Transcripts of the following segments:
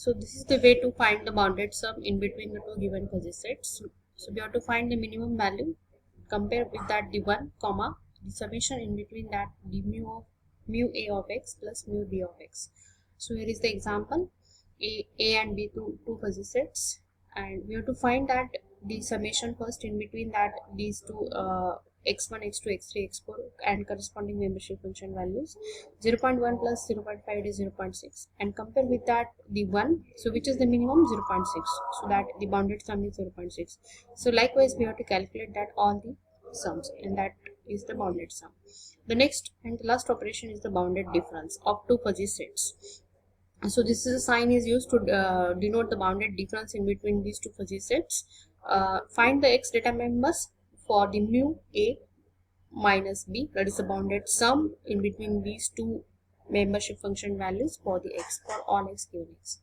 So this is the way to find the bounded sum in between the two given fuzzy sets. So we have to find the minimum value, compare with that the 1 comma the summation in between that the mu a of x plus mu b of x. So here is the example, a and b, two fuzzy sets, and we have to find that the summation first in between that these two x1 x2 x3 x4 and corresponding membership function values. 0.1 plus 0.5 is 0.6, and compare with that the 1, so which is the minimum, 0.6, so that the bounded sum is 0.6. So likewise we have to calculate that all the sums, and that is the bounded sum. The next and the last operation is the bounded difference of two fuzzy sets. So this is a sign is used to denote the bounded difference in between these two fuzzy sets. Find the x data members for the mu a minus b, that is the bounded sum in between these two membership function values for the x, for all x given x.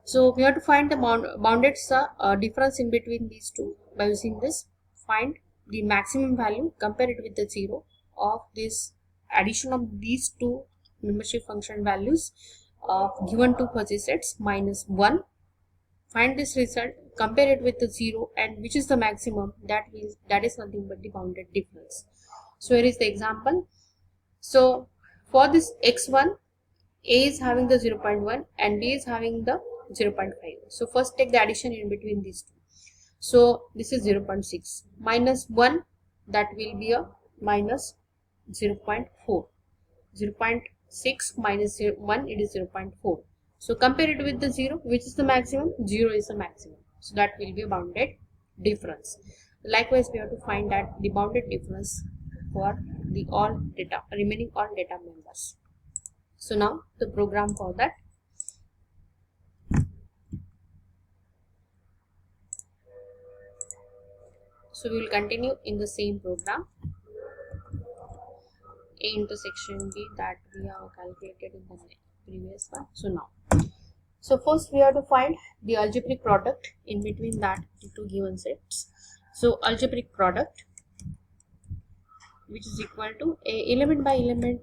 So we have to find the bounded difference in between these two by using this. Find the maximum value, compare it with the 0 of this addition of these two membership function values of given two fuzzy sets minus 1. Find this result, compare it with the 0, and which is the maximum, that is nothing but the bounded difference. So here is the example. So for this x1, a is having the 0.1 and b is having the 0.5. So first take the addition in between these two. So this is 0.6 minus 1, that will be a minus 0.4. 0.6 minus 1, it is 0.4. So compare it with the 0, which is the maximum, 0 is the maximum. So that will be a bounded difference. Likewise, we have to find that the bounded difference for the all data, remaining all data members. So now the program for that. So we will continue in the same program. A intersection B, that we have calculated in the previous one. So now, so first we have to find the algebraic product in between that the two given sets. So algebraic product, which is equal to a element by element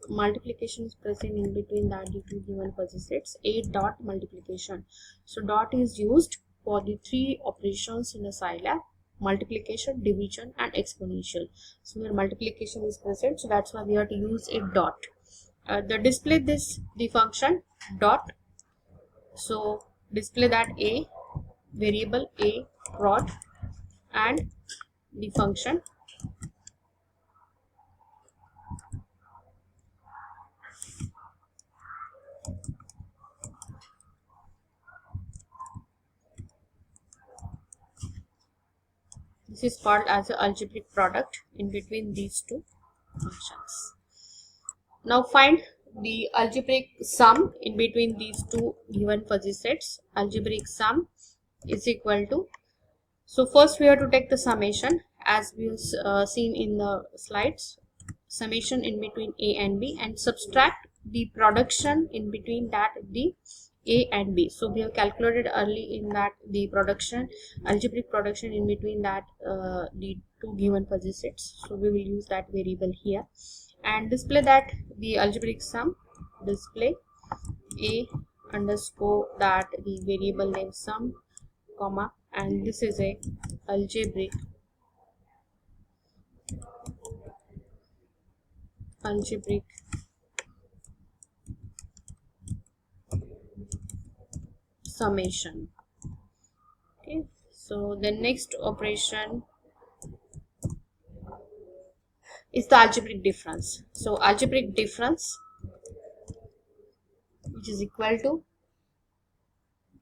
multiplication is present in between that the two given fuzzy sets. A dot multiplication. So dot is used for the three operations in a Scilab: multiplication, division, and exponential. So here multiplication is present, so that's why we have to use a dot. The display this the function dot. So display that a variable a prod and the function this is called as an algebraic product in between these two functions. Now find the algebraic sum in between these two given fuzzy sets. Algebraic sum is equal to, so first we have to take the summation as we have seen in the slides, summation in between a and b, and subtract the production in between that the a and b. So we have calculated early in that the production, algebraic production in between that the two given fuzzy sets. So we will use that variable here and display that the algebraic sum, display a underscore that the variable name sum, comma, and this is a algebraic summation. Okay, so the next operation is the algebraic difference. So algebraic difference, which is equal to,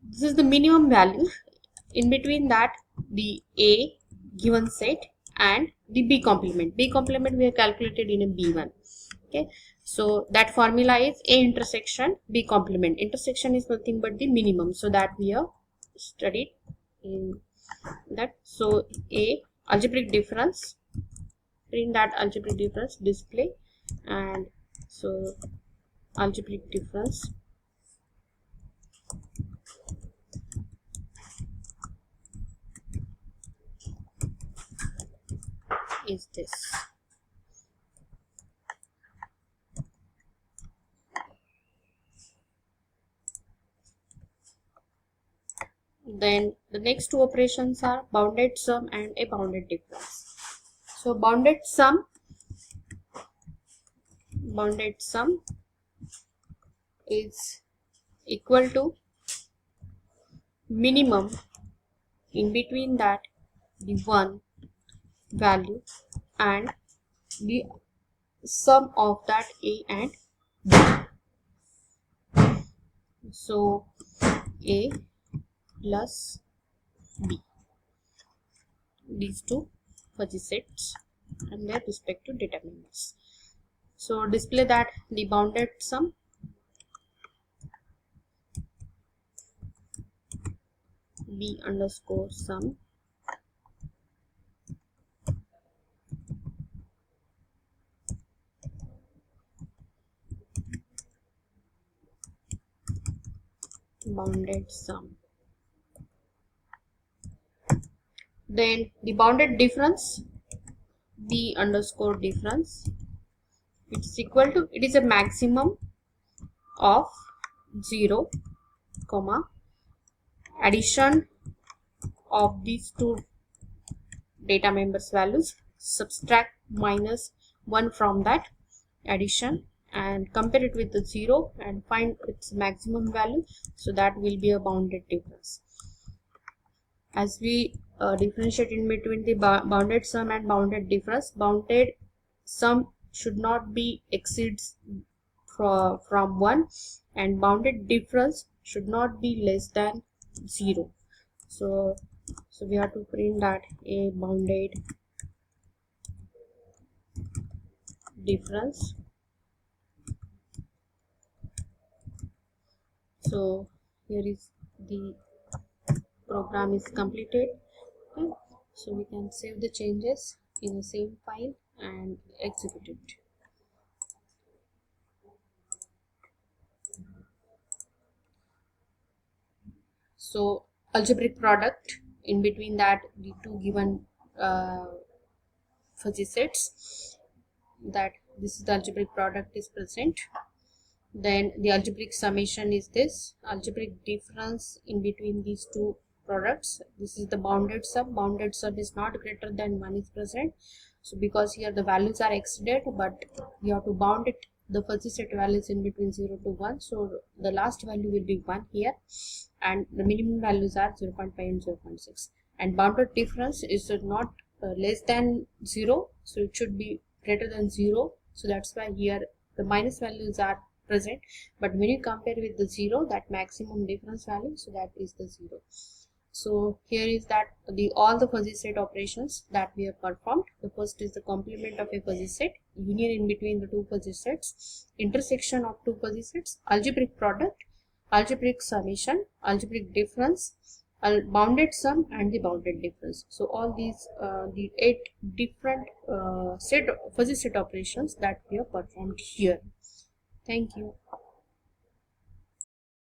this is the minimum value in between that the a given set and the b complement. B complement we have calculated in a b1. Okay, so that formula is a intersection b complement. Intersection is nothing but the minimum, so that we have studied in that. So a algebraic difference, print that algebraic difference, display, and so algebraic difference is this. Then the next two operations are bounded sum and a bounded difference. So bounded sum is equal to minimum in between that the one value and the sum of that a and b. So a plus b, these two fuzzy sets and their respective determinants. So display that the bounded sum b underscore sum bounded sum. Then the bounded difference b underscore difference, it's equal to, it is a maximum of 0 comma addition of these two data members values, subtract minus 1 from that addition and compare it with the 0 and find its maximum value. So that will be a bounded difference. As we differentiate in between the bounded sum and bounded difference, bounded sum should not be exceeds from 1 and bounded difference should not be less than 0. So we have to print that a bounded difference. So here is the program is completed. Okay. So we can save the changes in the same file and execute it. So algebraic product in between that the two given fuzzy sets, that this is the algebraic product is present. Then the algebraic summation is this, algebraic difference in between these two products, this is the bounded sum. Bounded sum is not greater than 1 is present. So because here the values are exceeded, but you have to bound it, the fuzzy set values in between 0 to 1. So the last value will be 1 here and the minimum values are 0.5 and 0.6. And bounded difference is not less than 0, so it should be greater than 0. So that's why here the minus values are present, but when you compare with the 0, that maximum difference value, so that is the 0. So here is that the all the fuzzy set operations that we have performed. The first is the complement of a fuzzy set, union in between the two fuzzy sets, intersection of two fuzzy sets, algebraic product, algebraic summation, algebraic difference, bounded sum and the bounded difference. So all these the 8 different fuzzy set operations that we have performed here. Thank you.